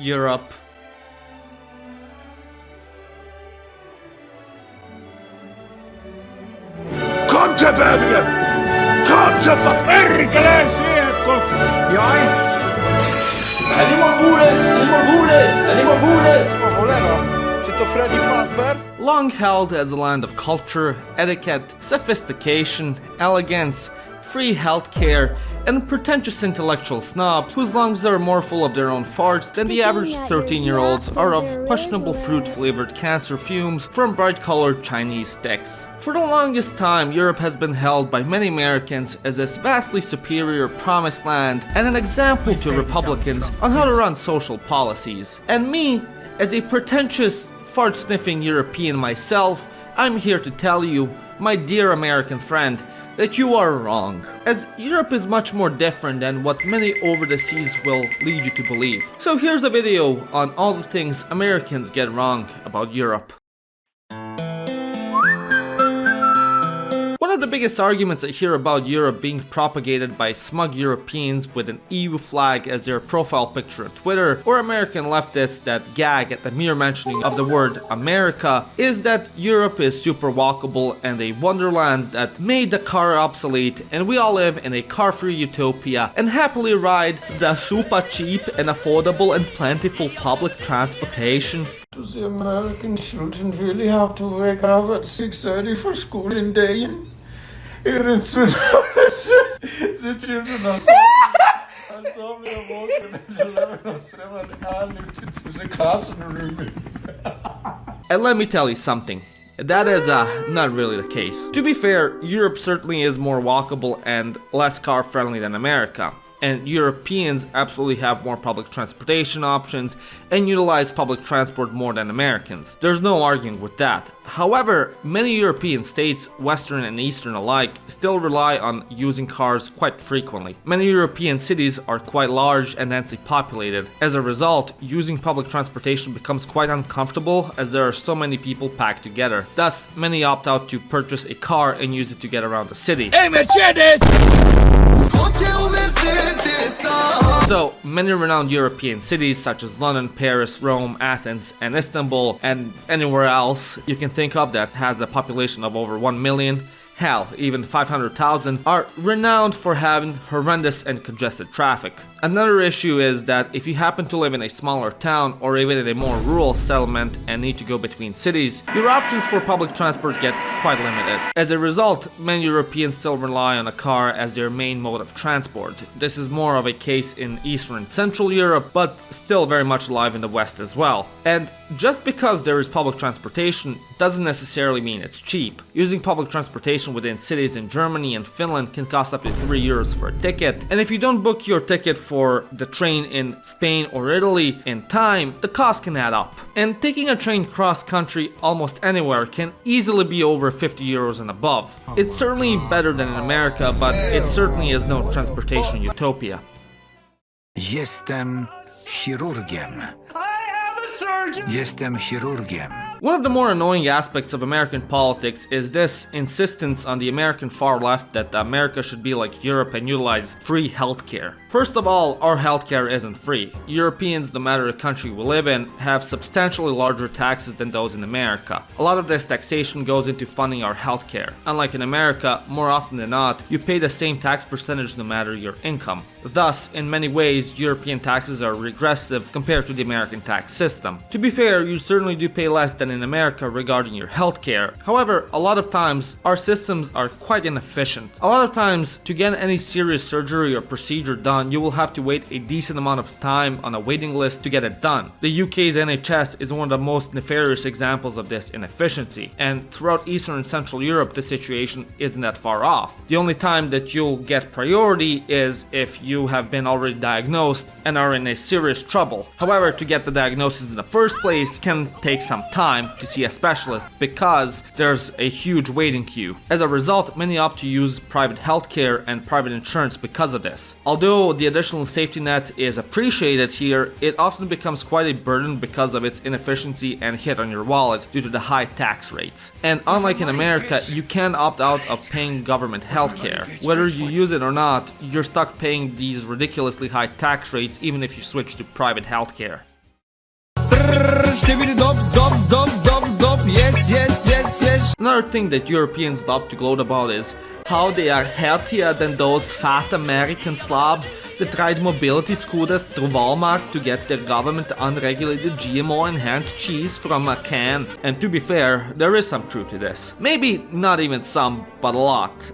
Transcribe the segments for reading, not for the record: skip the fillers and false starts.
Europe. Come to Birmingham! Come to perkele Siekos! Any more bullets? Any more bullets? Any more bullets? O cholera! Czy to Freddy Fazbear? Long held as a land of culture, etiquette, sophistication, elegance, free healthcare, and pretentious intellectual snobs whose lungs are more full of their own farts than the average 13-year-olds are of questionable fruit-flavored cancer fumes from bright-colored Chinese sticks. For the longest time, Europe has been held by many Americans as this vastly superior promised land and an example to Republicans on how to run social policies. And me, as a pretentious, fart-sniffing European myself, I'm here to tell you, my dear American friend, that you are wrong, as Europe is much more different than what many over the seas will lead you to believe. So here's a video on all the things Americans get wrong about Europe. One of the biggest arguments I hear about Europe being propagated by smug Europeans with an EU flag as their profile picture on Twitter, or American leftists that gag at the mere mentioning of the word America, is that Europe is super walkable and a wonderland that made the car obsolete, and we all live in a car-free utopia and happily ride the super cheap and affordable and plentiful public transportation. Does the American children really have to wake up at 6:30 for school in Dane? Here in Sweden, the children are so woken at 11:07 and to the classroom. And let me tell you something. That is not really the case. To be fair, Europe certainly is more walkable and less car-friendly than America. And Europeans absolutely have more public transportation options and utilize public transport more than Americans. There's no arguing with that. However, many European states, Western and Eastern alike, still rely on using cars quite frequently. Many European cities are quite large and densely populated. As a result, using public transportation becomes quite uncomfortable as there are so many people packed together. Thus, many opt out to purchase a car and use it to get around the city. Hey, Mercedes! So, many renowned European cities such as London, Paris, Rome, Athens, and Istanbul, and anywhere else you can think of that has a population of over 1 million, hell, even 500,000, are renowned for having horrendous and congested traffic. Another issue is that if you happen to live in a smaller town or even in a more rural settlement and need to go between cities, your options for public transport get quite limited. As a result, many Europeans still rely on a car as their main mode of transport. This is more of a case in Eastern and Central Europe, but still very much alive in the West as well. And just because there is public transportation doesn't necessarily mean it's cheap. Using public transportation within cities in Germany and Finland can cost up to €3 for a ticket, and if you don't book your ticket for the train in Spain or Italy in time, the cost can add up. And taking a train cross-country almost anywhere can easily be over €50 and above. It's certainly better than in America, but it certainly is no transportation utopia. Jestem chirurgiem. Jestem chirurgiem. One of the more annoying aspects of American politics is this insistence on the American far left that America should be like Europe and utilize free healthcare. First of all, our healthcare isn't free. Europeans, no matter the country we live in, have substantially larger taxes than those in America. A lot of this taxation goes into funding our healthcare. Unlike in America, more often than not, you pay the same tax percentage no matter your income. Thus, in many ways, European taxes are regressive compared to the American tax system. To be fair, you certainly do pay less than in America regarding your healthcare. However, a lot of times, our systems are quite inefficient. A lot of times, to get any serious surgery or procedure done, you will have to wait a decent amount of time on a waiting list to get it done. The UK's NHS is one of the most nefarious examples of this inefficiency, and throughout Eastern and Central Europe, the situation isn't that far off. The only time that you'll get priority is if you have been already diagnosed and are in a serious trouble. However, to get the diagnosis in the first place can take some time to see a specialist because there's a huge waiting queue. As a result, many opt to use private healthcare and private insurance because of this. Although the additional safety net is appreciated here, it often becomes quite a burden because of its inefficiency and hit on your wallet due to the high tax rates. And unlike in America, you can opt out of paying government healthcare. Whether you use it or not, you're stuck paying these ridiculously high tax rates even if you switch to private healthcare. Another thing that Europeans love to gloat about is how they are healthier than those fat American slobs that ride mobility scooters through Walmart to get their government unregulated GMO enhanced cheese from a can. And to be fair, there is some truth to this. Maybe not even some, but a lot.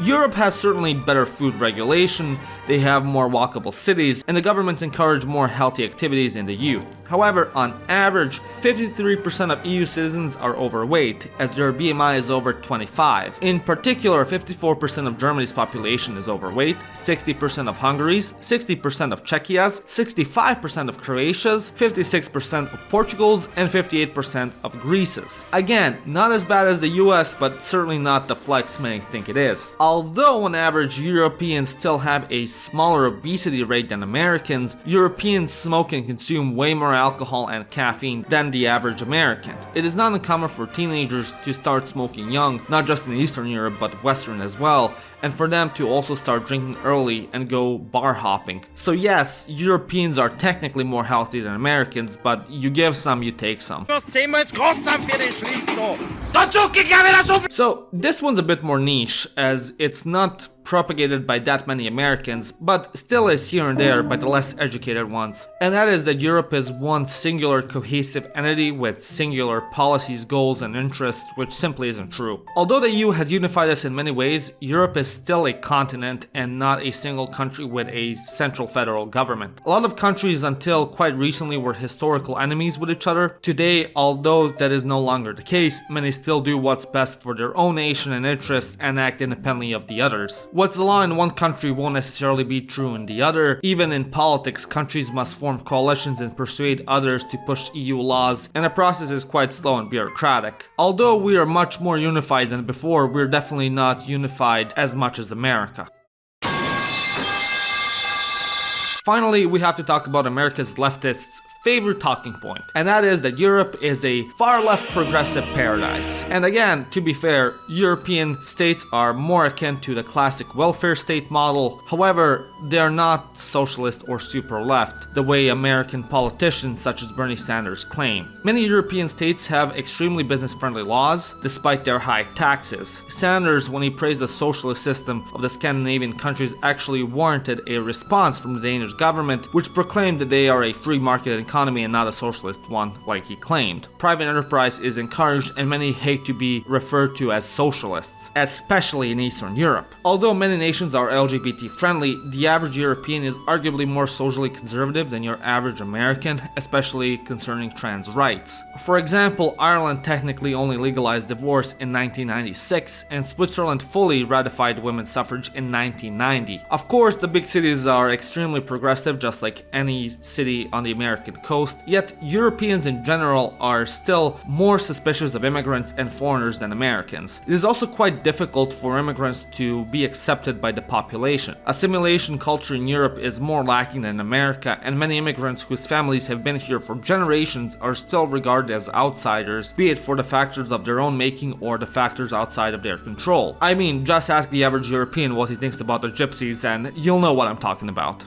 Europe has certainly better food regulation, they have more walkable cities, and the governments encourage more healthy activities in the youth. However, on average, 53% of EU citizens are overweight, as their BMI is over 25. In particular, 54% of Germany's population is overweight, 60% of Hungary's, 60% of Czechia's, 65% of Croatia's, 56% of Portugal's, and 58% of Greece's. Again, not as bad as the US, but certainly not the flex many think it is. Although on average Europeans still have a smaller obesity rate than Americans, Europeans smoke and consume way more alcohol and caffeine than the average American. It is not uncommon for teenagers to start smoking young, not just in Eastern Europe but Western as well, and for them to also start drinking early and go bar hopping. So yes, Europeans are technically more healthy than Americans, but you give some, you take some. So this one's a bit more niche, as it's not propagated by that many Americans, but still is here and there by the less educated ones. And that is that Europe is one singular cohesive entity with singular policies, goals, and interests, which simply isn't true. Although the EU has unified us in many ways, Europe is still a continent and not a single country with a central federal government. A lot of countries until quite recently were historical enemies with each other. Today, although that is no longer the case, many still do what's best for their own nation and interests and act independently of the others. What's the law in one country won't necessarily be true in the other. Even in politics, countries must form coalitions and persuade others to push EU laws, and the process is quite slow and bureaucratic. Although we are much more unified than before, we're definitely not unified as much as America. Finally, we have to talk about America's leftists' favorite talking point, and that is that Europe is a far left progressive paradise. And again, to be fair, European states are more akin to the classic welfare state model. However, they are not socialist or super left, the way American politicians such as Bernie Sanders claim. Many European states have extremely business-friendly laws, despite their high taxes. Sanders, when he praised the socialist system of the Scandinavian countries, actually warranted a response from the Danish government, which proclaimed that they are a free market economy and not a socialist one like he claimed. Private enterprise is encouraged, and many hate to be referred to as socialists, especially in Eastern Europe. Although many nations are LGBT friendly, the average European is arguably more socially conservative than your average American, especially concerning trans rights. For example, Ireland technically only legalized divorce in 1996, and Switzerland fully ratified women's suffrage in 1990. Of course, the big cities are extremely progressive, just like any city on the American coast, yet Europeans in general are still more suspicious of immigrants and foreigners than Americans. It is also quite difficult for immigrants to be accepted by the population. Assimilation culture in Europe is more lacking than America, and many immigrants whose families have been here for generations are still regarded as outsiders, be it for the factors of their own making or the factors outside of their control. I mean, just ask the average European what he thinks about the gypsies and you'll know what I'm talking about.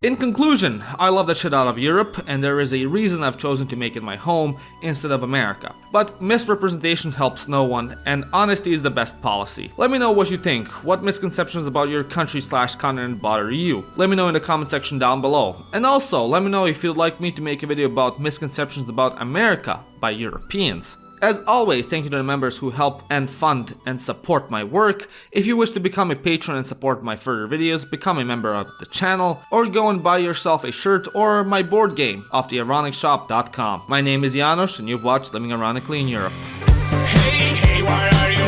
In conclusion, I love the shit out of Europe, and there is a reason I've chosen to make it my home instead of America. But misrepresentation helps no one, and honesty is the best policy. Let me know what you think. What misconceptions about your country/continent bother you? Let me know in the comment section down below. And also, let me know if you'd like me to make a video about misconceptions about America by Europeans. As always, thank you to the members who help and fund and support my work. If you wish to become a patron and support my further videos, become a member of the channel, or go and buy yourself a shirt or my board game off the ironicshop.com. My name is Janos, and you've watched Living Ironically in Europe. Hey, hey, why are you